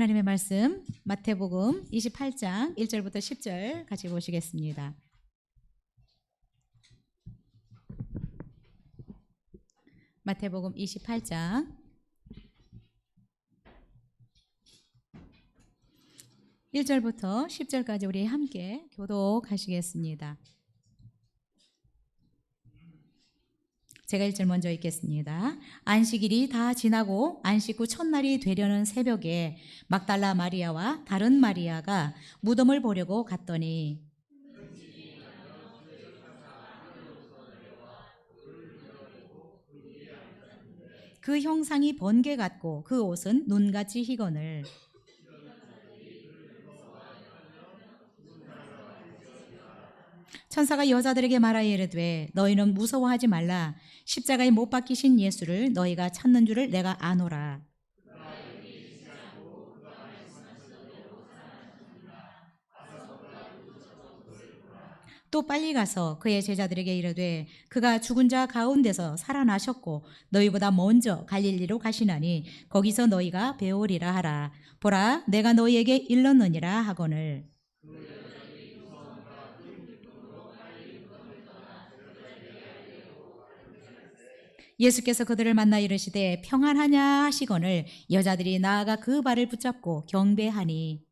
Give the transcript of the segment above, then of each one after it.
하나님의 말씀 마태복음 28장 1절부터 10절 같이 보시겠습니다. 마태복음 28장 1절부터 10절까지 우리 함께 교독하시겠습니다. 제가 1절 먼저 읽겠습니다. 안식일이 다 지나고 안식 후 첫날이 되려는 새벽에 막달라 마리아와 다른 마리아가 무덤을 보려고 갔더니 그 형상이 번개 같고 그 옷은 눈같이 희거늘 천사가 여자들에게 말하여 이르되 너희는 무서워하지 말라. 십자가에 못 박히신 예수를 너희가 찾는 줄을 내가 아노라. 또 빨리 가서 그의 제자들에게 이르되 그가 죽은 자 가운데서 살아나셨고 너희보다 먼저 갈릴리로 가시나니 거기서 너희가 배우리라 하라. 보라 내가 너희에게 일렀느니라 하거늘. 예수께서 그들을 만나 이르시되 평안하냐 하시거늘 여자들이 나아가 그 발을 붙잡고 경배하니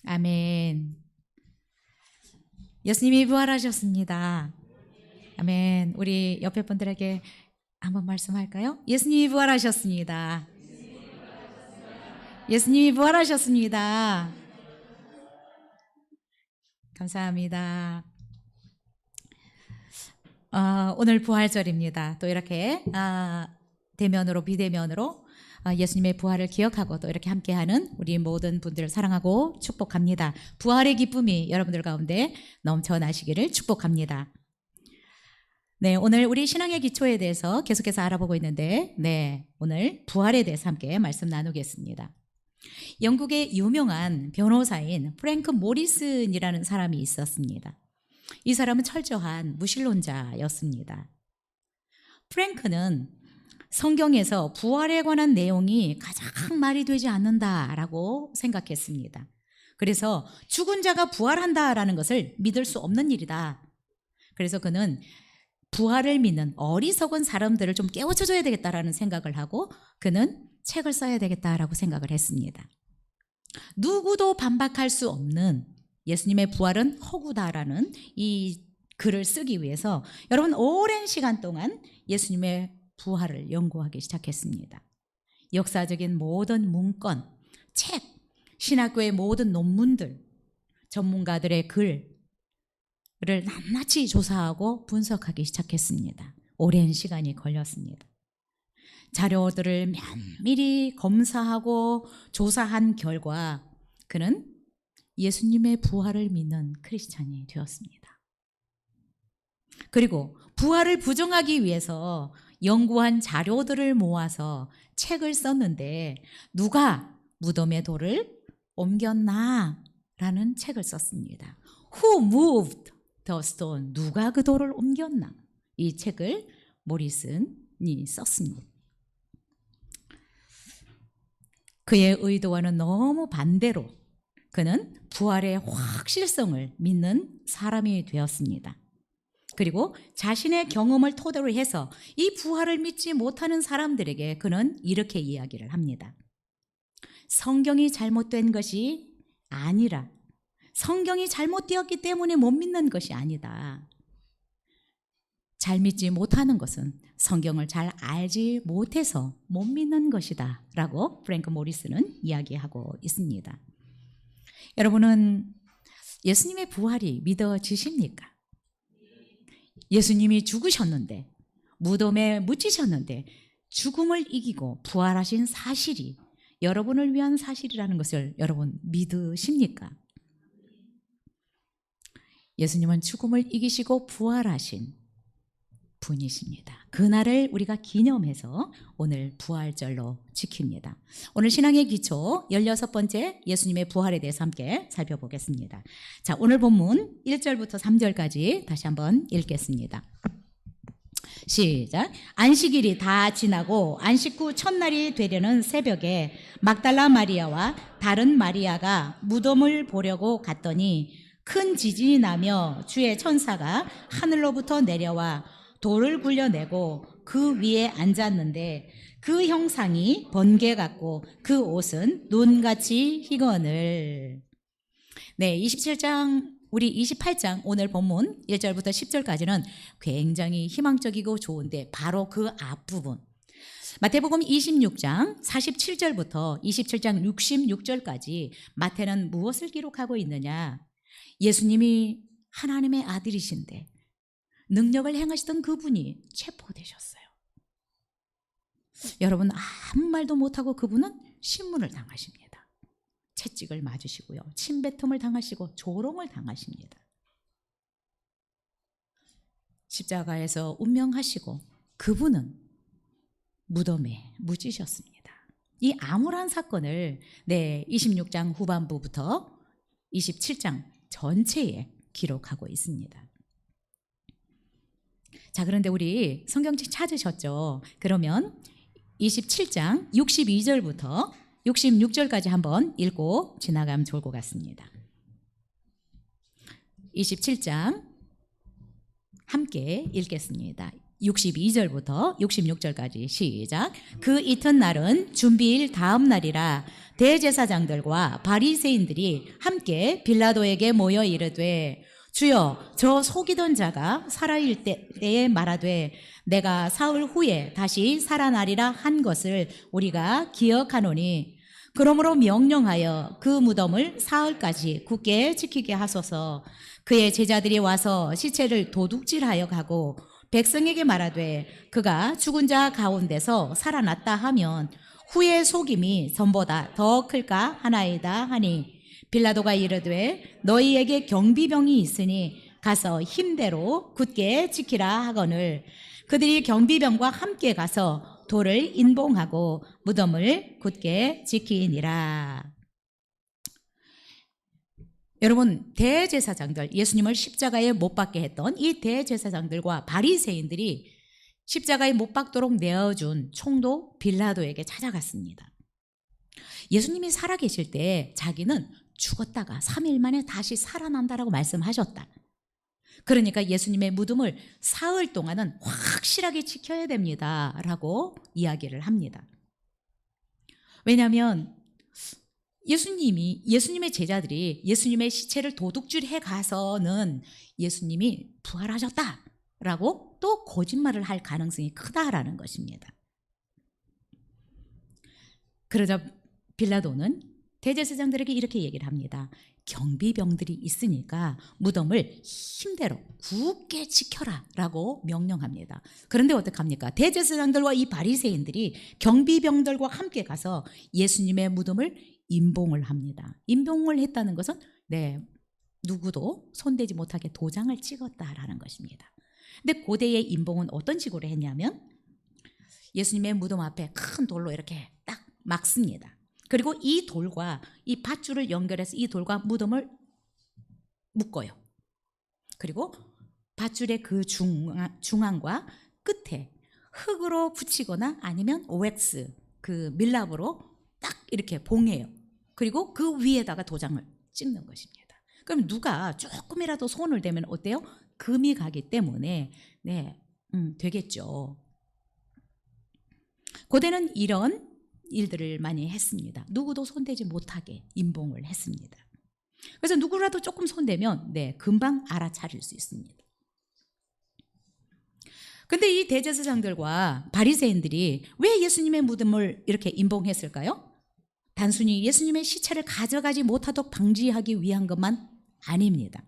아멘. 예수님이 부활하셨습니다. 아멘. 우리 옆에 분들에게 한번 말씀할까요? 예수님이 부활하셨습니다. 예수님이 부활하셨습니다. 감사합니다. 오늘 부활절입니다. 또 이렇게 대면으로 비대면으로 예수님의 부활을 기억하고 또 이렇게 함께하는 우리 모든 분들을 사랑하고 축복합니다. 부활의 기쁨이 여러분들 가운데 넘쳐나시기를 축복합니다. 네, 오늘 우리 신앙의 기초에 대해서 계속해서 알아보고 있는데, 네, 오늘 부활에 대해서 함께 말씀 나누겠습니다. 영국의 유명한 변호사인 프랭크 모리슨이라는 사람이 있었습니다. 이 사람은 철저한 무신론자였습니다. 프랭크는 성경에서 부활에 관한 내용이 가장 말이 되지 않는다라고 생각했습니다. 그래서 죽은 자가 부활한다라는 것을 믿을 수 없는 일이다. 그래서 그는 부활을 믿는 어리석은 사람들을 좀 깨우쳐줘야 되겠다라는 생각을 하고 그는 책을 써야 되겠다라고 생각을 했습니다. 누구도 반박할 수 없는 예수님의 부활은 허구다라는 이 글을 쓰기 위해서 여러분 오랜 시간 동안 예수님의 부활을 연구하기 시작했습니다. 역사적인 모든 문건, 책, 신학교의 모든 논문들, 전문가들의 글을 낱낱이 조사하고 분석하기 시작했습니다. 오랜 시간이 걸렸습니다. 자료들을 면밀히 검사하고 조사한 결과 그는 예수님의 부활을 믿는 크리스찬이 되었습니다. 그리고 부활을 부정하기 위해서 연구한 자료들을 모아서 책을 썼는데 누가 무덤의 돌을 옮겼나? 라는 책을 썼습니다. Who moved the stone? 누가 그 돌을 옮겼나? 이 책을 모리슨이 썼습니다. 그의 의도와는 너무 반대로 그는 부활의 확실성을 믿는 사람이 되었습니다. 그리고 자신의 경험을 토대로 해서 이 부활을 믿지 못하는 사람들에게 그는 이렇게 이야기를 합니다. 성경이 잘못된 것이 아니라 성경이 잘못되었기 때문에 못 믿는 것이 아니다. 잘 믿지 못하는 것은 성경을 잘 알지 못해서 못 믿는 것이다 라고 프랭크 모리슨은 이야기하고 있습니다. 여러분은 예수님의 부활이 믿어지십니까? 예수님이 죽으셨는데 무덤에 묻히셨는데 죽음을 이기고 부활하신 사실이 여러분을 위한 사실이라는 것을 여러분 믿으십니까? 예수님은 죽음을 이기시고 부활하신 분이십니다. 그날을 우리가 기념해서 오늘 부활절로 지킵니다. 오늘 신앙의 기초 16번째 예수님의 부활에 대해서 함께 살펴보겠습니다. 자, 오늘 본문 1절부터 3절까지 다시 한번 읽겠습니다. 시작. 안식일이 다 지나고 안식 후 첫날이 되려는 새벽에 막달라 마리아와 다른 마리아가 무덤을 보려고 갔더니 큰 지진이 나며 주의 천사가 하늘로부터 내려와 돌을 굴려내고 그 위에 앉았는데 그 형상이 번개 같고 그 옷은 눈같이 희건을. 네, 27장 우리 28장 오늘 본문 1절부터 10절까지는 굉장히 희망적이고 좋은데 바로 그 앞부분 마태복음 26장 47절부터 27장 66절까지 마태는 무엇을 기록하고 있느냐? 예수님이 하나님의 아들이신데 능력을 행하시던 그분이 체포되셨어요. 여러분, 아무 말도 못하고 그분은 신문을 당하십니다. 채찍을 맞으시고요, 침뱉음을 당하시고 조롱을 당하십니다. 십자가에서 운명하시고 그분은 무덤에 묻히셨습니다. 이 암울한 사건을 26장 후반부부터 27장 전체에 기록하고 있습니다. 자, 그런데 우리 성경책 찾으셨죠? 그러면 27장 62절부터 66절까지 한번 읽고 지나가면 좋을 것 같습니다. 27장 함께 읽겠습니다. 62절부터 66절까지 시작. 그 이튿날은 준비일 다음 날이라 대제사장들과 바리새인들이 함께 빌라도에게 모여 이르되 주여, 저 속이던 자가 살아있을 때에 말하되 내가 사흘 후에 다시 살아나리라 한 것을 우리가 기억하노니 그러므로 명령하여 그 무덤을 사흘까지 굳게 지키게 하소서. 그의 제자들이 와서 시체를 도둑질하여 가고 백성에게 말하되 그가 죽은 자 가운데서 살아났다 하면 후의 속임이 전보다 더 클까 하나이다 하니 빌라도가 이르되 너희에게 경비병이 있으니 가서 힘대로 굳게 지키라 하거늘 그들이 경비병과 함께 가서 돌을 인봉하고 무덤을 굳게 지키니라. 여러분, 대제사장들, 예수님을 십자가에 못 박게 했던 이 대제사장들과 바리새인들이 십자가에 못 박도록 내어준 총독 빌라도에게 찾아갔습니다. 예수님이 살아계실 때 자기는 죽었다가 3일 만에 다시 살아난다라고 말씀하셨다. 그러니까 예수님의 무덤을 사흘 동안은 확실하게 지켜야 됩니다 라고 이야기를 합니다. 왜냐하면 예수님의 제자들이 예수님의 시체를 도둑질해 가서는 예수님이 부활하셨다라고 또 거짓말을 할 가능성이 크다라는 것입니다. 그러자 빌라도는 대제사장들에게 이렇게 얘기를 합니다. 경비병들이 있으니까 무덤을 힘대로 굳게 지켜라 라고 명령합니다. 그런데 어떡합니까? 대제사장들과 이 바리새인들이 경비병들과 함께 가서 예수님의 무덤을 인봉을 합니다. 인봉을 했다는 것은 누구도 손대지 못하게 도장을 찍었다라는 것입니다. 근데 고대의 인봉은 어떤 식으로 했냐면 예수님의 무덤 앞에 큰 돌로 이렇게 딱 막습니다. 그리고 이 돌과 이 밧줄을 연결해서 이 돌과 무덤을 묶어요. 그리고 밧줄의 그 중앙과 끝에 흙으로 붙이거나 아니면 웩스, 그 밀랍으로 딱 이렇게 봉해요. 그리고 그 위에다가 도장을 찍는 것입니다. 그럼 누가 조금이라도 손을 대면 어때요? 금이 가기 때문에 되겠죠. 고대는 이런 일들을 많이 했습니다. 누구도 손대지 못하게 인봉을 했습니다. 그래서 누구라도 조금 손대면 금방 알아차릴 수 있습니다. 근데 이 대제사장들과 바리새인들이 왜 예수님의 무덤을 이렇게 인봉했을까요? 단순히 예수님의 시체를 가져가지 못하도록 방지하기 위한 것만 아닙니다.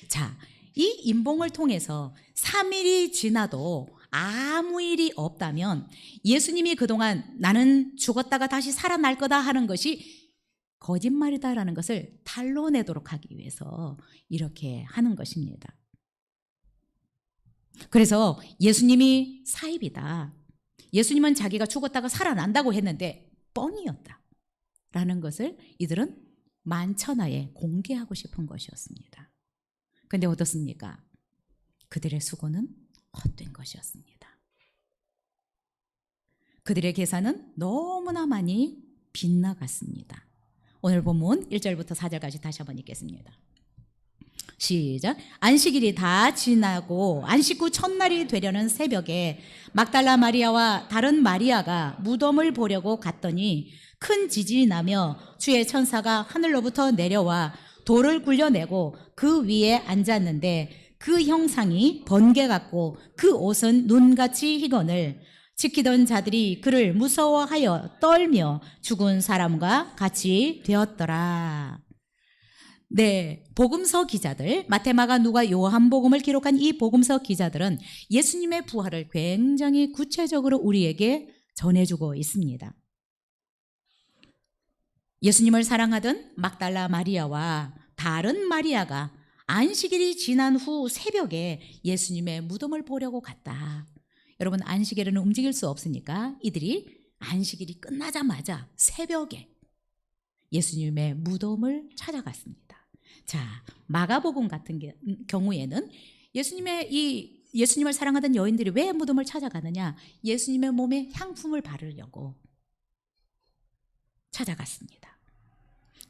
자, 이 인봉을 통해서 3일이 지나도 아무 일이 없다면 예수님이 그동안 나는 죽었다가 다시 살아날 거다 하는 것이 거짓말이다라는 것을 탄로내도록 하기 위해서 이렇게 하는 것입니다. 그래서 예수님이 사입이다. 예수님은 자기가 죽었다가 살아난다고 했는데 뻥이었다. 라는 것을 이들은 만천하에 공개하고 싶은 것이었습니다. 그런데 어떻습니까? 그들의 수고는 헛된 것이었습니다. 그들의 계산은 너무나 많이 빗나갔습니다. 오늘 본문 1절부터 4절까지 다시 한번 읽겠습니다. 시작. 안식일이 다 지나고 안식 후 첫날이 되려는 새벽에 막달라 마리아와 다른 마리아가 무덤을 보려고 갔더니 큰 지진이 나며 주의 천사가 하늘로부터 내려와 돌을 굴려내고 그 위에 앉았는데 그 형상이 번개 같고 그 옷은 눈같이 희건을 지키던 자들이 그를 무서워하여 떨며 죽은 사람과 같이 되었더라. 네, 복음서 기자들, 마태, 마가, 누가, 요한복음을 기록한 이 복음서 기자들은 예수님의 부활을 굉장히 구체적으로 우리에게 전해주고 있습니다. 예수님을 사랑하던 막달라 마리아와 다른 마리아가 안식일이 지난 후 새벽에 예수님의 무덤을 보려고 갔다. 여러분, 안식일에는 움직일 수 없으니까 이들이 안식일이 끝나자마자 새벽에 예수님의 무덤을 찾아갔습니다. 자, 마가복음 같은 경우에는 예수님을 사랑하던 여인들이 왜 무덤을 찾아가느냐? 예수님의 몸에 향품을 바르려고 찾아갔습니다.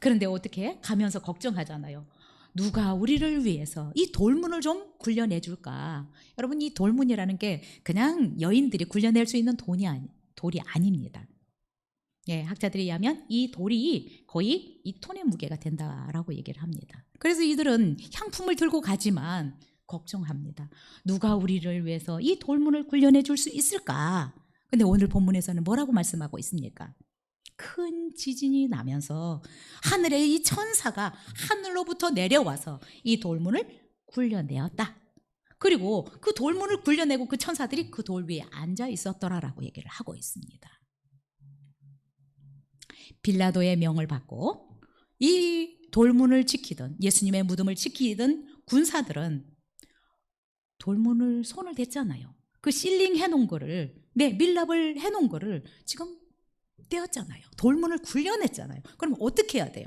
그런데 어떻게 가면서 걱정하잖아요. 누가 우리를 위해서 이 돌문을 좀 굴려내 줄까? 여러분, 이 돌문이라는 게 그냥 여인들이 굴려낼 수 있는 돌이 아닙니다. 예, 학자들에 의하면 이 돌이 거의 2톤의 무게가 된다라고 얘기를 합니다. 그래서 이들은 향품을 들고 가지만 걱정합니다. 누가 우리를 위해서 이 돌문을 굴려내 줄 수 있을까? 근데 오늘 본문에서는 뭐라고 말씀하고 있습니까? 큰 지진이 나면서 하늘의 이 천사가 하늘로부터 내려와서 이 돌문을 굴려내었다. 그리고 그 돌문을 굴려내고 그 천사들이 그 돌 위에 앉아 있었더라라고 얘기를 하고 있습니다. 빌라도의 명을 받고 이 돌문을 지키던, 예수님의 무덤을 지키던 군사들은 돌문을 손을 댔잖아요. 그 실링 해놓은 거를, 밀랍을 해놓은 거를 지금 떼었잖아요. 돌문을 굴려냈잖아요. 그럼 어떻게 해야 돼요?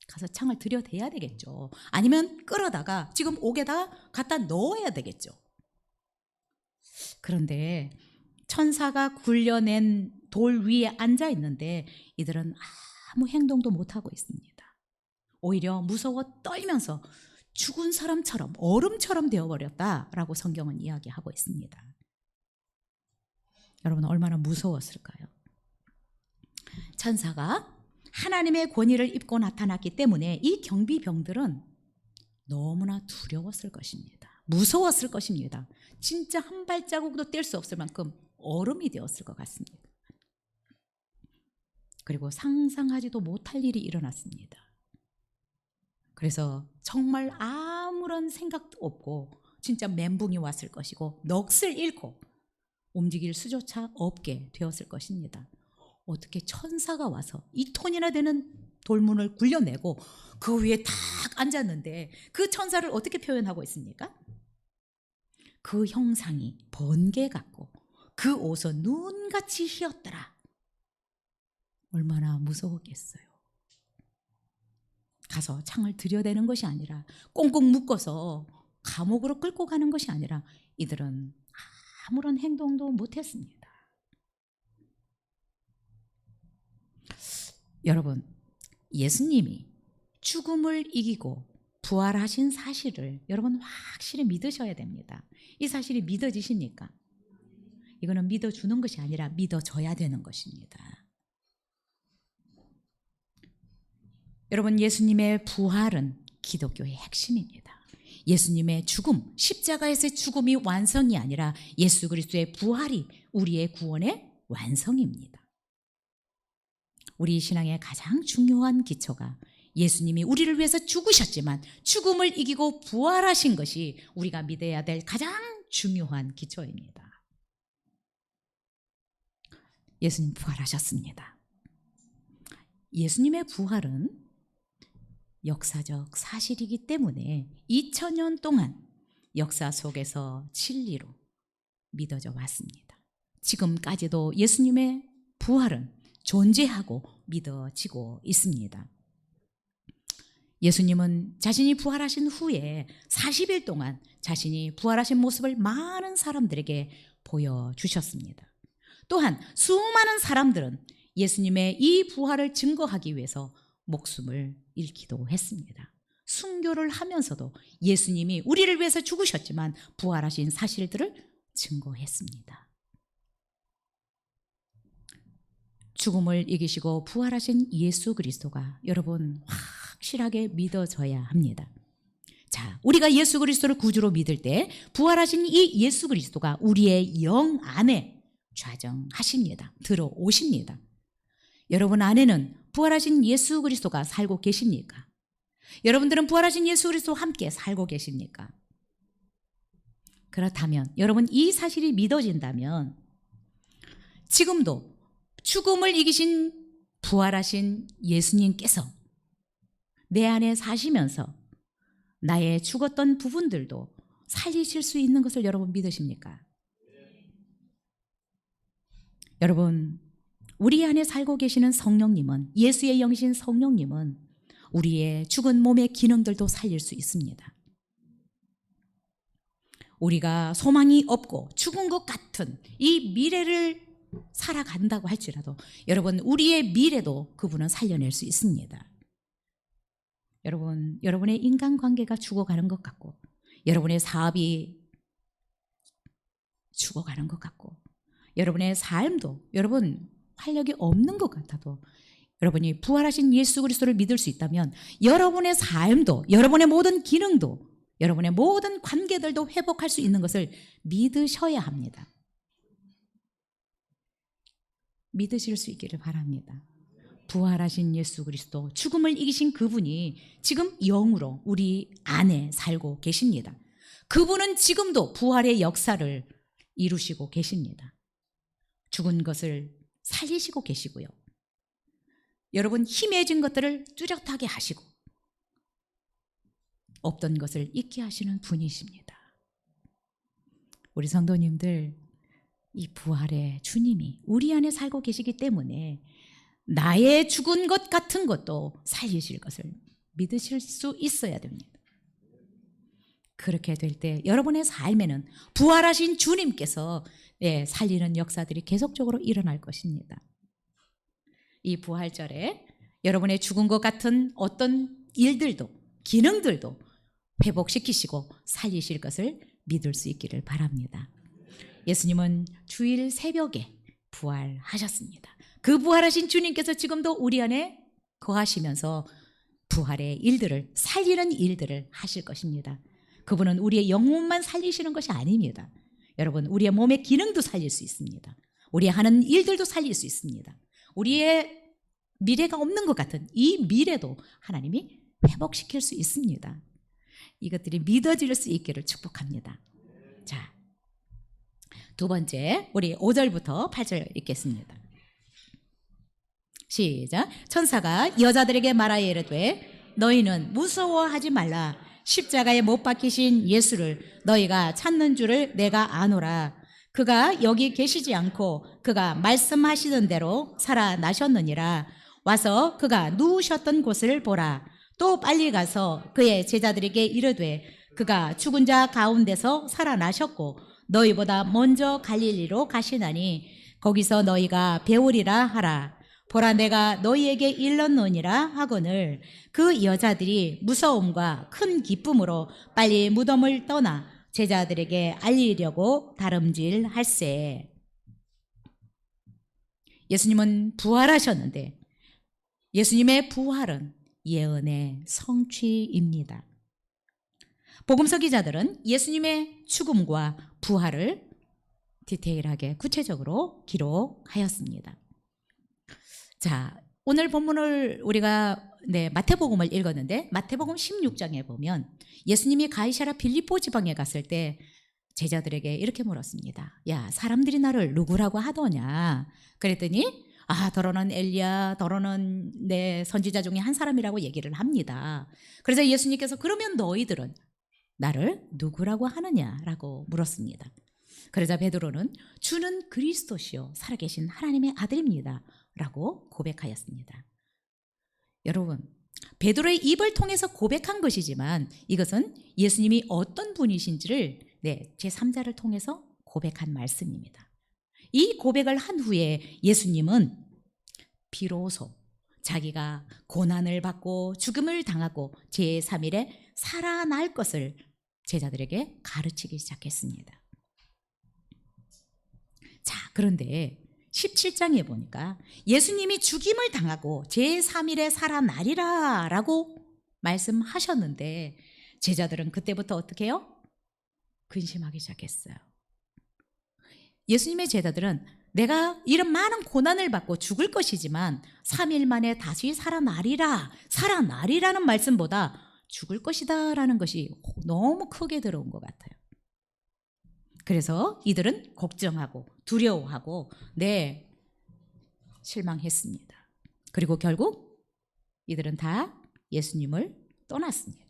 가서 창을 들여대야 되겠죠. 아니면 끌어다가 지금 옥에다 갖다 넣어야 되겠죠. 그런데 천사가 굴려낸 돌 위에 앉아 있는데 이들은 아무 행동도 못하고 있습니다. 오히려 무서워 떨면서 죽은 사람처럼, 얼음처럼 되어버렸다라고 성경은 이야기하고 있습니다. 여러분, 얼마나 무서웠을까요? 천사가 하나님의 권위를 입고 나타났기 때문에 이 경비병들은 너무나 두려웠을 것입니다. 무서웠을 것입니다. 진짜 한 발자국도 뗄 수 없을 만큼 얼음이 되었을 것 같습니다. 그리고 상상하지도 못할 일이 일어났습니다. 그래서 정말 아무런 생각도 없고 진짜 멘붕이 왔을 것이고 넋을 잃고 움직일 수조차 없게 되었을 것입니다. 어떻게 천사가 와서 2톤이나 되는 돌문을 굴려내고 그 위에 탁 앉았는데 그 천사를 어떻게 표현하고 있습니까? 그 형상이 번개 같고 그 옷은 눈같이 희었더라. 얼마나 무서웠겠어요. 가서 창을 들여대는 것이 아니라 꽁꽁 묶어서 감옥으로 끌고 가는 것이 아니라 이들은 아무런 행동도 못했습니다. 여러분, 예수님이 죽음을 이기고 부활하신 사실을 여러분 확실히 믿으셔야 됩니다. 이 사실이 믿어지십니까? 이거는 믿어주는 것이 아니라 믿어져야 되는 것입니다. 여러분, 예수님의 부활은 기독교의 핵심입니다. 예수님의 죽음, 십자가에서의 죽음이 완성이 아니라 예수 그리스도의 부활이 우리의 구원의 완성입니다. 우리 신앙의 가장 중요한 기초가 예수님이 우리를 위해서 죽으셨지만 죽음을 이기고 부활하신 것이 우리가 믿어야 될 가장 중요한 기초입니다. 예수님 부활하셨습니다. 예수님의 부활은 역사적 사실이기 때문에 2000년 동안 역사 속에서 진리로 믿어져 왔습니다. 지금까지도 예수님의 부활은 존재하고 믿어지고 있습니다. 예수님은 자신이 부활하신 후에 40일 동안 자신이 부활하신 모습을 많은 사람들에게 보여주셨습니다. 또한 수많은 사람들은 예수님의 이 부활을 증거하기 위해서 목숨을 잃기도 했습니다. 순교를 하면서도 예수님이 우리를 위해서 죽으셨지만 부활하신 사실들을 증거했습니다. 죽음을 이기시고 부활하신 예수 그리스도가 여러분 확실하게 믿어져야 합니다. 자, 우리가 예수 그리스도를 구주로 믿을 때 부활하신 이 예수 그리스도가 우리의 영 안에 좌정하십니다. 들어오십니다. 여러분 안에는 부활하신 예수 그리스도가 살고 계십니까? 여러분들은 부활하신 예수 그리스도와 함께 살고 계십니까? 그렇다면 여러분 이 사실이 믿어진다면 지금도 죽음을 이기신 부활하신 예수님께서 내 안에 사시면서 나의 죽었던 부분들도 살리실 수 있는 것을 여러분 믿으십니까? 여러분, 우리 안에 살고 계시는 성령님은, 예수의 영이신 성령님은 우리의 죽은 몸의 기능들도 살릴 수 있습니다. 우리가 소망이 없고 죽은 것 같은 이 미래를 살아간다고 할지라도 여러분, 우리의 미래도 그분은 살려낼 수 있습니다. 여러분, 여러분의 인간관계가 죽어가는 것 같고 여러분의 사업이 죽어가는 것 같고 여러분의 삶도 여러분 활력이 없는 것 같아도 여러분이 부활하신 예수 그리스도를 믿을 수 있다면 여러분의 삶도 여러분의 모든 기능도 여러분의 모든 관계들도 회복할 수 있는 것을 믿으셔야 합니다. 믿으실 수 있기를 바랍니다. 부활하신 예수 그리스도, 죽음을 이기신 그분이 지금 영으로 우리 안에 살고 계십니다. 그분은 지금도 부활의 역사를 이루시고 계십니다. 죽은 것을 살리시고 계시고요. 여러분 힘해진 것들을 뚜렷하게 하시고 없던 것을 잊게 하시는 분이십니다. 우리 성도님들, 이 부활의 주님이 우리 안에 살고 계시기 때문에 나의 죽은 것 같은 것도 살리실 것을 믿으실 수 있어야 됩니다. 그렇게 될 때 여러분의 삶에는 부활하신 주님께서 살리는 역사들이 계속적으로 일어날 것입니다. 이 부활절에 여러분의 죽은 것 같은 어떤 일들도 기능들도 회복시키시고 살리실 것을 믿을 수 있기를 바랍니다. 예수님은 주일 새벽에 부활하셨습니다. 그 부활하신 주님께서 지금도 우리 안에 거하시면서 부활의 일들을 살리는 일들을 하실 것입니다. 그분은 우리의 영혼만 살리시는 것이 아닙니다. 여러분, 우리의 몸의 기능도 살릴 수 있습니다. 우리의 하는 일들도 살릴 수 있습니다. 우리의 미래가 없는 것 같은 이 미래도 하나님이 회복시킬 수 있습니다. 이것들이 믿어질 수 있기를 축복합니다. 자, 두 번째, 우리 5절부터 8절 읽겠습니다. 시작. 천사가 여자들에게 말하여 이르되 너희는 무서워하지 말라. 십자가에 못 박히신 예수를 너희가 찾는 줄을 내가 아노라. 그가 여기 계시지 않고 그가 말씀하시던 대로 살아나셨느니라. 와서 그가 누우셨던 곳을 보라. 또 빨리 가서 그의 제자들에게 이르되 그가 죽은 자 가운데서 살아나셨고 너희보다 먼저 갈릴리로 가시나니 거기서 너희가 배우리라 하라. 보라, 내가 너희에게 일렀노니라 하거늘. 그 여자들이 무서움과 큰 기쁨으로 빨리 무덤을 떠나 제자들에게 알리려고 다름질할세. 예수님은 부활하셨는데 예수님의 부활은 예언의 성취입니다. 복음서 기자들은 예수님의 죽음과 부활을 디테일하게 구체적으로 기록하였습니다. 자, 오늘 본문을 우리가 마태복음을 읽었는데 마태복음 16장에 보면 예수님이 가이사랴 빌립보 지방에 갔을 때 제자들에게 이렇게 물었습니다. 야, 사람들이 나를 누구라고 하더냐? 그랬더니 더러는 엘리야, 더러는 내 선지자 중에 한 사람이라고 얘기를 합니다. 그래서 예수님께서 그러면 너희들은 나를 누구라고 하느냐라고 물었습니다. 그러자 베드로는 주는 그리스도시요 살아계신 하나님의 아들입니다 라고 고백하였습니다. 여러분, 베드로의 입을 통해서 고백한 것이지만 이것은 예수님이 어떤 분이신지를 제3자를 통해서 고백한 말씀입니다. 이 고백을 한 후에 예수님은 비로소 자기가 고난을 받고 죽음을 당하고 제3일에 살아날 것을 제자들에게 가르치기 시작했습니다. 자, 그런데 17장에 보니까 예수님이 죽임을 당하고 제3일에 살아나리라 라고 말씀하셨는데 제자들은 그때부터 어떻게 해요? 근심하기 시작했어요. 예수님의 제자들은 내가 이런 많은 고난을 받고 죽을 것이지만 3일 만에 다시 살아나리라는 말씀보다 죽을 것이다 라는 것이 너무 크게 들어온 것 같아요. 그래서 이들은 걱정하고 두려워하고 실망했습니다. 그리고 결국 이들은 다 예수님을 떠났습니다.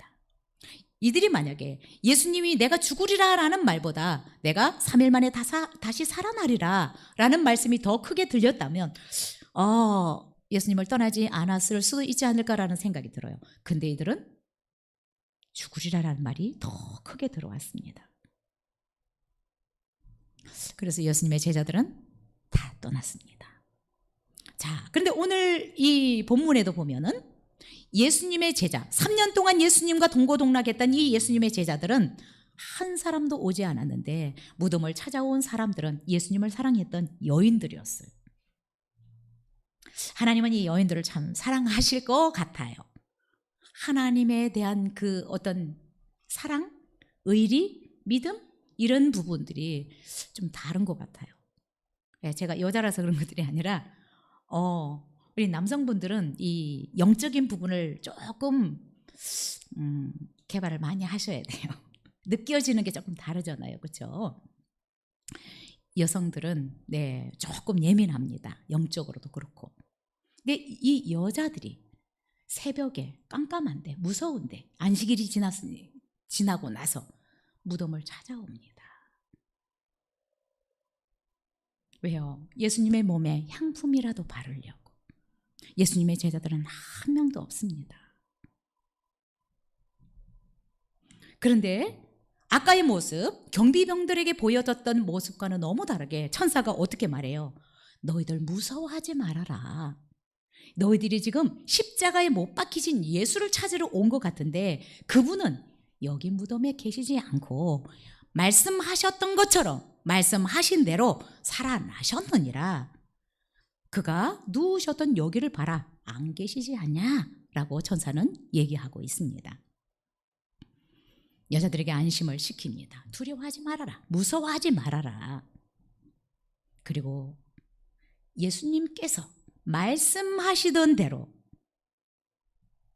이들이 만약에 예수님이 내가 죽으리라 라는 말보다 내가 3일 만에 다시 살아나리라 라는 말씀이 더 크게 들렸다면 예수님을 떠나지 않았을 수도 있지 않을까라는 생각이 들어요. 근데 이들은 죽으리라라는 말이 더 크게 들어왔습니다. 그래서 예수님의 제자들은 다 떠났습니다. 자, 그런데 오늘 이 본문에도 보면은 예수님의 제자, 3년 동안 예수님과 동고동락했던 이 예수님의 제자들은 한 사람도 오지 않았는데 무덤을 찾아온 사람들은 예수님을 사랑했던 여인들이었어요. 하나님은 이 여인들을 참 사랑하실 것 같아요. 하나님에 대한 그 어떤 사랑, 의리, 믿음 이런 부분들이 좀 다른 것 같아요. 제가 여자라서 그런 것들이 아니라 우리 남성분들은 이 영적인 부분을 조금 개발을 많이 하셔야 돼요. 느껴지는 게 조금 다르잖아요. 그렇죠? 여성들은 조금 예민합니다. 영적으로도 그렇고. 근데 이 여자들이 새벽에 깜깜한데 무서운데 안식일이 지나고 나서 무덤을 찾아옵니다. 왜요? 예수님의 몸에 향품이라도 바르려고. 예수님의 제자들은 한 명도 없습니다. 그런데 아까의 모습, 경비병들에게 보여줬던 모습과는 너무 다르게 천사가 어떻게 말해요? 너희들 무서워하지 말아라. 너희들이 지금 십자가에 못 박히신 예수를 찾으러 온 것 같은데 그분은 여기 무덤에 계시지 않고 말씀하셨던 것처럼 말씀하신 대로 살아나셨느니라. 그가 누우셨던 여기를 봐라. 안 계시지 않냐? 라고 천사는 얘기하고 있습니다. 여자들에게 안심을 시킵니다. 두려워하지 말아라. 무서워하지 말아라. 그리고 예수님께서 말씀하시던 대로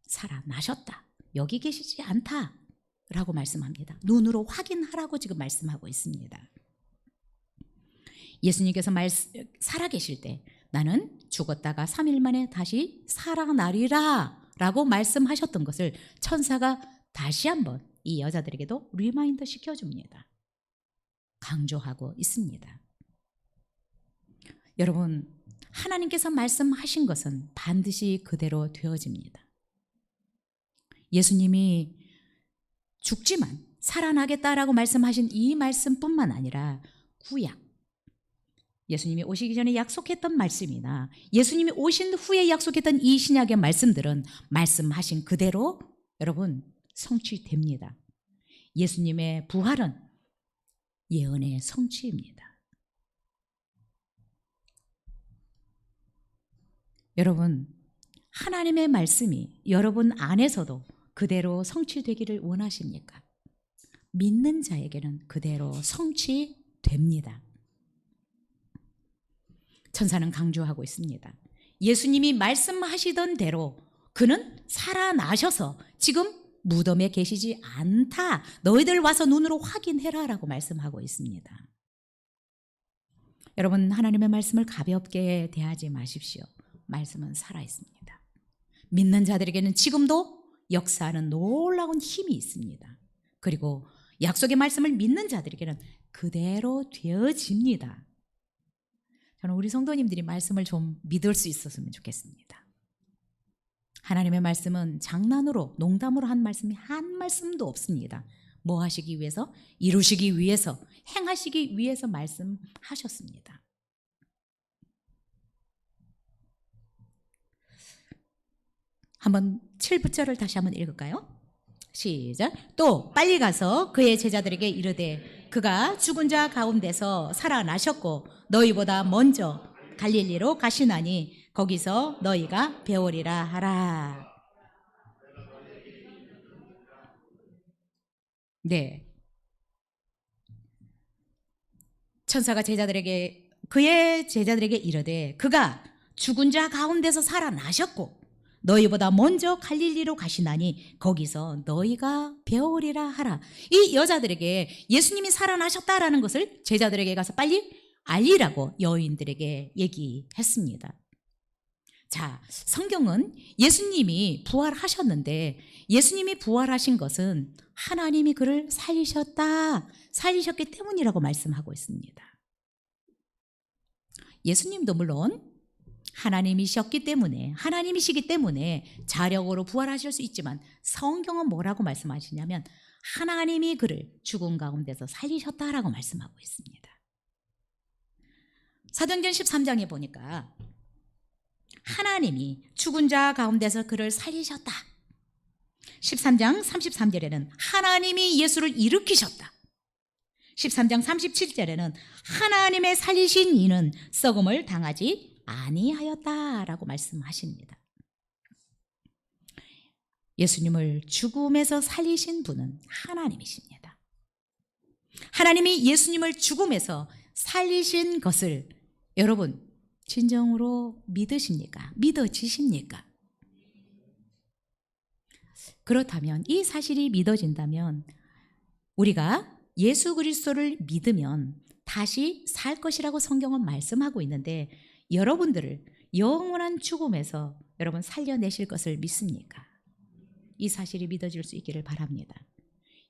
살아나셨다. 여기 계시지 않다. 라고 말씀합니다. 눈으로 확인하라고 지금 말씀하고 있습니다. 예수님께서 살아계실 때 나는 죽었다가 3일 만에 다시 살아나리라 라고 말씀하셨던 것을 천사가 다시 한번 이 여자들에게도 리마인더 시켜줍니다. 강조하고 있습니다. 여러분, 하나님께서 말씀하신 것은 반드시 그대로 되어집니다. 예수님이 죽지만 살아나겠다라고 말씀하신 이 말씀뿐만 아니라 구약, 예수님이 오시기 전에 약속했던 말씀이나 예수님이 오신 후에 약속했던 이 신약의 말씀들은 말씀하신 그대로 여러분 성취됩니다. 예수님의 부활은 예언의 성취입니다. 여러분, 하나님의 말씀이 여러분 안에서도 그대로 성취되기를 원하십니까? 믿는 자에게는 그대로 성취됩니다. 천사는 강조하고 있습니다. 예수님이 말씀하시던 대로 그는 살아나셔서 지금 무덤에 계시지 않다. 너희들 와서 눈으로 확인해라 라고 말씀하고 있습니다. 여러분, 하나님의 말씀을 가볍게 대하지 마십시오. 말씀은 살아있습니다. 믿는 자들에게는 지금도 역사하는 놀라운 힘이 있습니다. 그리고 약속의 말씀을 믿는 자들에게는 그대로 되어집니다. 저는 우리 성도님들이 말씀을 좀 믿을 수 있었으면 좋겠습니다. 하나님의 말씀은 장난으로 농담으로 한 말씀이 한 말씀도 없습니다. 뭐 하시기 위해서? 이루시기 위해서, 행하시기 위해서 말씀하셨습니다. 한번 7절을 다시 한번 읽을까요? 시작. 또 빨리 가서 그의 제자들에게 이르되 그가 죽은 자 가운데서 살아나셨고 너희보다 먼저 갈릴리로 가시나니 거기서 너희가 배우리라 하라. 네. 천사가 그의 제자들에게 이르되 그가 죽은 자 가운데서 살아나셨고 너희보다 먼저 갈릴리로 가시나니 거기서 너희가 배우리라 하라. 이 여자들에게 예수님이 살아나셨다라는 것을 제자들에게 가서 빨리 알리라고 여인들에게 얘기했습니다. 자, 성경은 예수님이 부활하셨는데 예수님이 부활하신 것은 하나님이 그를 살리셨기 때문이라고 말씀하고 있습니다. 예수님도 물론 하나님이시기 때문에 자력으로 부활하실 수 있지만 성경은 뭐라고 말씀하시냐면 하나님이 그를 죽은 가운데서 살리셨다라고 말씀하고 있습니다. 사도행전 13장에 보니까 하나님이 죽은 자 가운데서 그를 살리셨다. 13장 33절에는 하나님이 예수를 일으키셨다. 13장 37절에는 하나님의 살리신 이는 썩음을 당하지 아니하였다라고 말씀하십니다. 예수님을 죽음에서 살리신 분은 하나님이십니다. 하나님이 예수님을 죽음에서 살리신 것을 여러분 진정으로 믿으십니까? 믿어지십니까? 그렇다면 이 사실이 믿어진다면 우리가 예수 그리스도를 믿으면 다시 살 것이라고 성경은 말씀하고 있는데 여러분들을 영원한 죽음에서 여러분 살려내실 것을 믿습니까? 이 사실이 믿어질 수 있기를 바랍니다.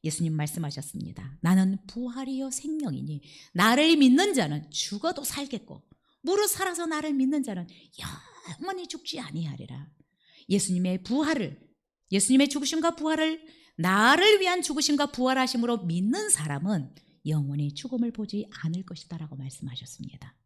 예수님 말씀하셨습니다. 나는 부활이요 생명이니 나를 믿는 자는 죽어도 살겠고 무릇 살아서 나를 믿는 자는 영원히 죽지 아니하리라. 예수님의 죽으심과 부활을 나를 위한 죽으심과 부활하심으로 믿는 사람은 영원히 죽음을 보지 않을 것이다라고 말씀하셨습니다.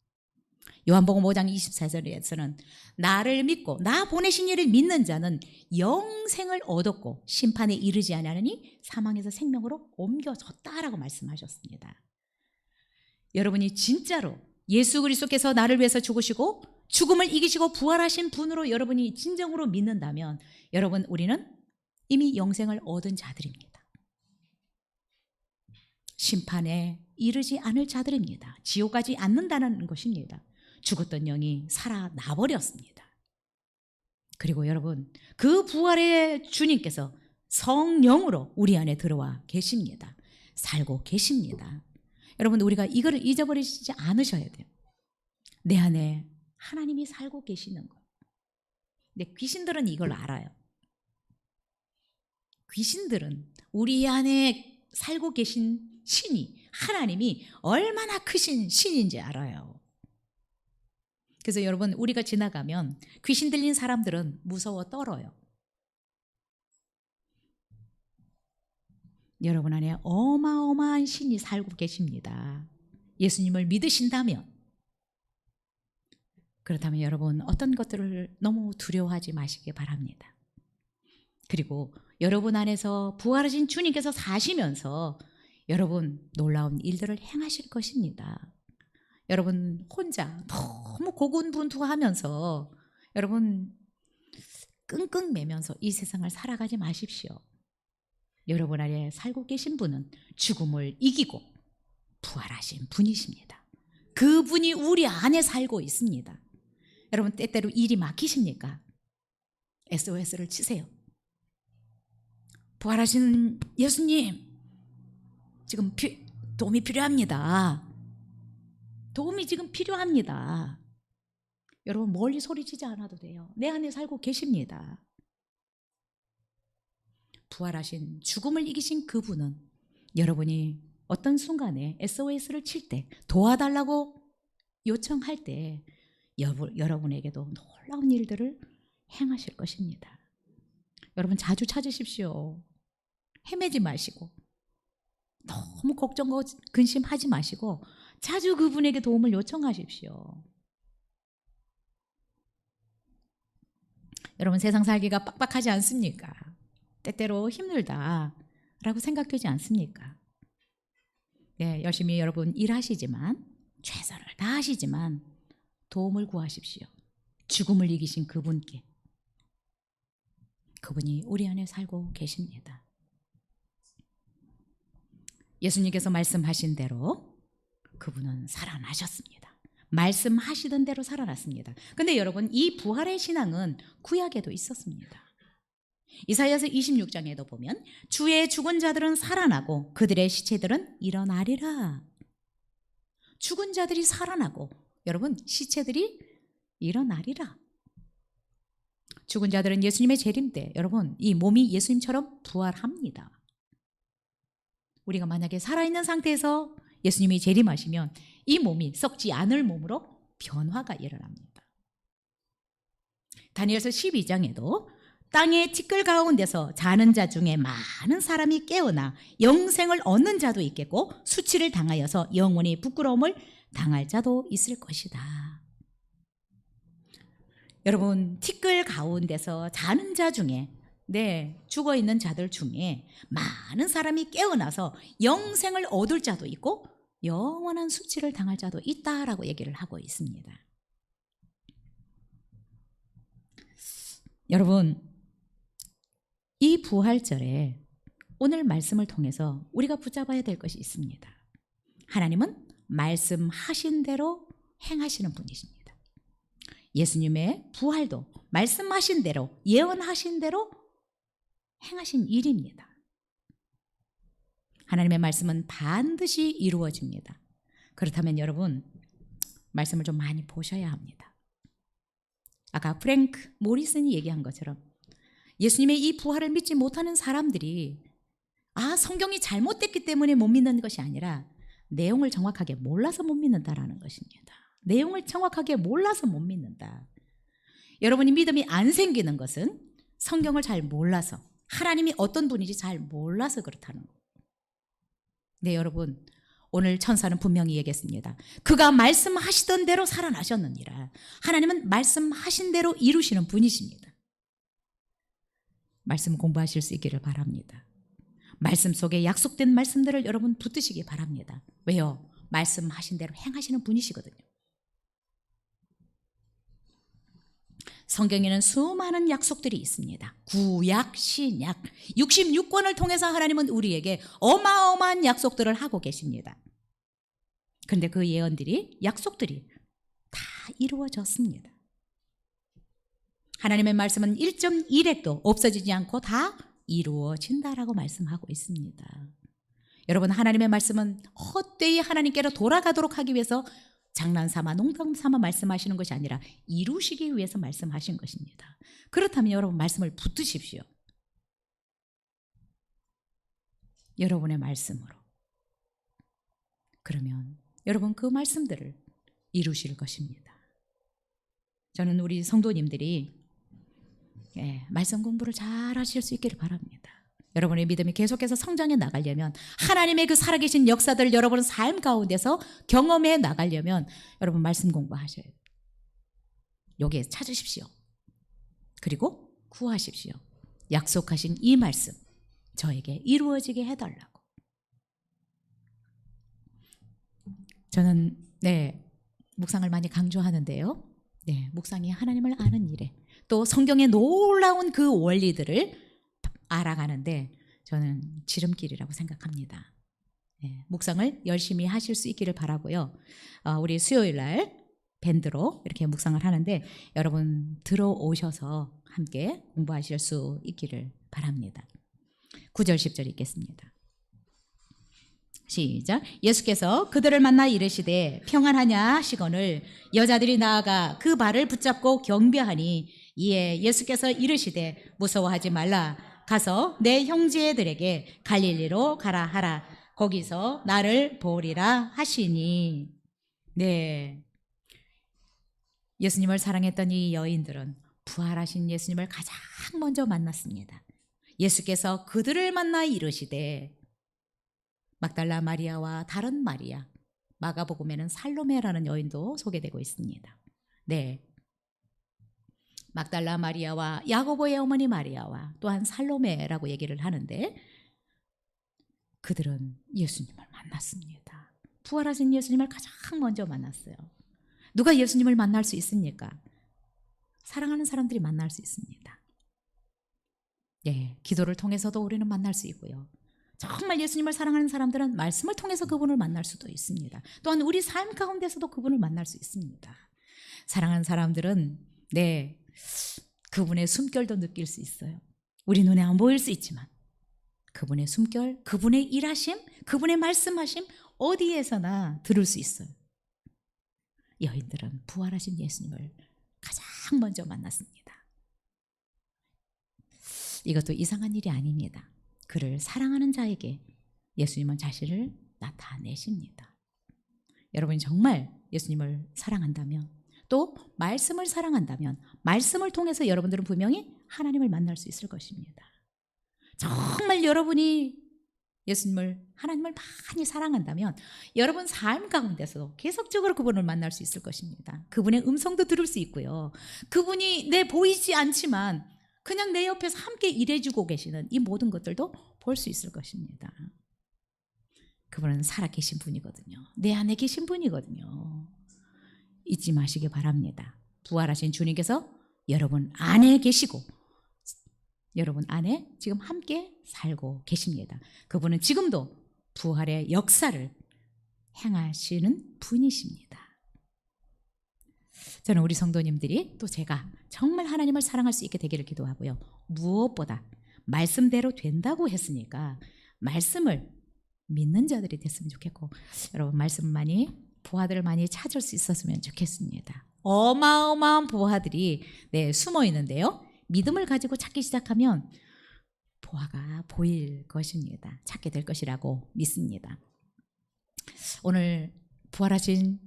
요한복음 5장 24절에서는 나를 믿고 나 보내신 이를 믿는 자는 영생을 얻었고 심판에 이르지 아니하느니 사망에서 생명으로 옮겨졌다라고 말씀하셨습니다. 여러분이 진짜로 예수 그리스도께서 나를 위해서 죽으시고 죽음을 이기시고 부활하신 분으로 여러분이 진정으로 믿는다면 여러분 우리는 이미 영생을 얻은 자들입니다. 심판에 이르지 않을 자들입니다. 지옥 가지 않는다는 것입니다. 죽었던 영이 살아나버렸습니다. 그리고 여러분 그 부활의 주님께서 성령으로 우리 안에 들어와 계십니다. 살고 계십니다. 여러분 우리가 이거를 잊어버리지 않으셔야 돼요. 내 안에 하나님이 살고 계시는 것. 근데 귀신들은 이걸 알아요. 귀신들은 우리 안에 살고 계신 신이 하나님이 얼마나 크신 신인지 알아요. 그래서 여러분 우리가 지나가면 귀신 들린 사람들은 무서워 떨어요. 여러분 안에 어마어마한 신이 살고 계십니다. 예수님을 믿으신다면 그렇다면 여러분 어떤 것들을 너무 두려워하지 마시기 바랍니다. 그리고 여러분 안에서 부활하신 주님께서 사시면서 여러분 놀라운 일들을 행하실 것입니다. 여러분 혼자 너무 고군분투하면서 여러분 끙끙 매면서 이 세상을 살아가지 마십시오. 여러분 안에 살고 계신 분은 죽음을 이기고 부활하신 분이십니다. 그분이 우리 안에 살고 있습니다. 여러분 때때로 일이 막히십니까? SOS를 치세요. 부활하신 예수님 지금 도움이 필요합니다. 도움이 지금 필요합니다. 여러분 멀리 소리치지 않아도 돼요. 내 안에 살고 계십니다. 부활하신 죽음을 이기신 그분은 여러분이 어떤 순간에 SOS를 칠 때, 도와달라고 요청할 때 여러분에게도 놀라운 일들을 행하실 것입니다. 여러분 자주 찾으십시오. 헤매지 마시고 너무 걱정과 근심하지 마시고 자주 그분에게 도움을 요청하십시오. 여러분 세상 살기가 빡빡하지 않습니까? 때때로 힘들다라고 생각되지 않습니까? 네, 열심히 여러분 일하시지만 최선을 다하시지만 도움을 구하십시오. 죽음을 이기신 그분께. 그분이 우리 안에 살고 계십니다. 예수님께서 말씀하신 대로 그분은 살아나셨습니다. 말씀하시던 대로 살아났습니다. 근데 여러분 이 부활의 신앙은 구약에도 있었습니다. 이사야서 26장에도 보면 주의 죽은 자들은 살아나고 그들의 시체들은 일어나리라. 죽은 자들이 살아나고 여러분 시체들이 일어나리라. 죽은 자들은 예수님의 재림 때 여러분 이 몸이 예수님처럼 부활합니다. 우리가 만약에 살아있는 상태에서 예수님이 재림하시면 이 몸이 썩지 않을 몸으로 변화가 일어납니다. 다니엘서 12장에도 땅의 티끌 가운데서 자는 자 중에 많은 사람이 깨어나 영생을 얻는 자도 있겠고 수치를 당하여서 영원히 부끄러움을 당할 자도 있을 것이다. 여러분 티끌 가운데서 자는 자 중에 죽어있는 자들 중에 많은 사람이 깨어나서 영생을 얻을 자도 있고 영원한 수치를 당할 자도 있다라고 얘기를 하고 있습니다. 여러분 이 부활절에 오늘 말씀을 통해서 우리가 붙잡아야 될 것이 있습니다. 하나님은 말씀하신 대로 행하시는 분이십니다. 예수님의 부활도 말씀하신 대로 예언하신 대로 행하신 일입니다. 하나님의 말씀은 반드시 이루어집니다. 그렇다면 여러분 말씀을 좀 많이 보셔야 합니다. 아까 프랭크 모리슨이 얘기한 것처럼 예수님의 이 부활을 믿지 못하는 사람들이 성경이 잘못됐기 때문에 못 믿는 것이 아니라 내용을 정확하게 몰라서 못 믿는다라는 것입니다. 내용을 정확하게 몰라서 못 믿는다. 여러분이 믿음이 안 생기는 것은 성경을 잘 몰라서 하나님이 어떤 분인지 잘 몰라서 그렇다는 거예요. 네, 여러분 오늘 천사는 분명히 얘기했습니다. 그가 말씀하시던 대로 살아나셨느니라. 하나님은 말씀하신 대로 이루시는 분이십니다. 말씀 공부하실 수 있기를 바랍니다. 말씀 속에 약속된 말씀들을 여러분 붙드시기 바랍니다. 왜요? 말씀하신 대로 행하시는 분이시거든요. 성경에는 수많은 약속들이 있습니다. 구약, 신약, 66권을 통해서 하나님은 우리에게 어마어마한 약속들을 하고 계십니다. 그런데 그 예언들이, 약속들이 다 이루어졌습니다. 하나님의 말씀은 1.1핵도 없어지지 않고 다 이루어진다라고 말씀하고 있습니다. 여러분 하나님의 말씀은 헛되이 하나님께로 돌아가도록 하기 위해서 장난삼아 농담삼아 말씀하시는 것이 아니라 이루시기 위해서 말씀하신 것입니다. 그렇다면 여러분 말씀을 붙드십시오. 여러분의 말씀으로. 그러면 여러분 그 말씀들을 이루실 것입니다. 저는 우리 성도님들이 말씀 공부를 잘 하실 수 있기를 바랍니다. 여러분의 믿음이 계속해서 성장해 나가려면 하나님의 그 살아계신 역사들을 여러분의 삶 가운데서 경험해 나가려면 여러분 말씀 공부하셔야 돼요. 여기에 찾으십시오. 그리고 구하십시오. 약속하신 이 말씀 저에게 이루어지게 해달라고. 저는 묵상을 많이 강조하는데요. 묵상이 하나님을 아는 일에 또 성경의 놀라운 그 원리들을 알아가는데 저는 지름길이라고 생각합니다. 묵상을 열심히 하실 수 있기를 바라고요. 우리 수요일 날 밴드로 이렇게 묵상을 하는데 여러분 들어오셔서 함께 공부하실 수 있기를 바랍니다. 9절 10절 읽겠습니다. 시작. 예수께서 그들을 만나 이르시되 평안하냐 하시거늘 여자들이 나아가 그 발을 붙잡고 경배하니 이에 예수께서 이르시되 무서워하지 말라. 가서 내 형제들에게 갈릴리로 가라 하라. 거기서 나를 보리라 하시니. 네. 예수님을 사랑했던 이 여인들은 부활하신 예수님을 가장 먼저 만났습니다. 예수께서 그들을 만나 이르시되, 막달라 마리아와 다른 마리아, 마가복음에는 살로메라는 여인도 소개되고 있습니다. 네. 막달라 마리아와 야고보의 어머니 마리아와 또한 살로메라고 얘기를 하는데, 그들은 예수님을 만났습니다. 부활하신 예수님을 가장 먼저 만났어요. 누가 예수님을 만날 수 있습니까? 사랑하는 사람들이 만날 수 있습니다. 예, 기도를 통해서도 우리는 만날 수 있고요. 정말 예수님을 사랑하는 사람들은 말씀을 통해서 그분을 만날 수도 있습니다. 또한 우리 삶 가운데서도 그분을 만날 수 있습니다. 사랑하는 사람들은 네, 그분의 숨결도 느낄 수 있어요. 우리 눈에 안 보일 수 있지만 그분의 숨결, 그분의 일하심, 그분의 말씀하심 어디에서나 들을 수 있어요. 여인들은 부활하신 예수님을 가장 먼저 만났습니다. 이것도 이상한 일이 아닙니다. 그를 사랑하는 자에게 예수님은 자신을 나타내십니다. 여러분이 정말 예수님을 사랑한다면, 또 말씀을 사랑한다면 말씀을 통해서 여러분들은 분명히 하나님을 만날 수 있을 것입니다. 정말 여러분이 예수님을, 하나님을 많이 사랑한다면 여러분 삶 가운데서도 계속적으로 그분을 만날 수 있을 것입니다. 그분의 음성도 들을 수 있고요. 그분이 내 보이지 않지만 그냥 내 옆에서 함께 일해주고 계시는 이 모든 것들도 볼 수 있을 것입니다. 그분은 살아계신 분이거든요. 내 안에 계신 분이거든요. 잊지 마시기 바랍니다. 부활하신 주님께서 여러분 안에 계시고 여러분 안에 지금 함께 살고 계십니다. 그분은 지금도 부활의 역사를 행하시는 분이십니다. 저는 우리 성도님들이, 또 제가 정말 하나님을 사랑할 수 있게 되기를 기도하고요. 무엇보다 말씀대로 된다고 했으니까 말씀을 믿는 자들이 됐으면 좋겠고, 여러분 말씀 많이, 보화들을 많이 찾을 수 있었으면 좋겠습니다. 어마어마한 보화들이 숨어 있는데요. 믿음을 가지고 찾기 시작하면 보화가 보일 것입니다. 찾게 될 것이라고 믿습니다. 오늘 부활하신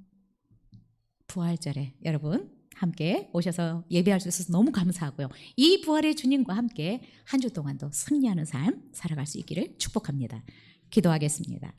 부활절에 여러분 함께 오셔서 예배할 수 있어서 너무 감사하고요. 이 부활의 주님과 함께 한 주 동안도 승리하는 삶 살아갈 수 있기를 축복합니다. 기도하겠습니다.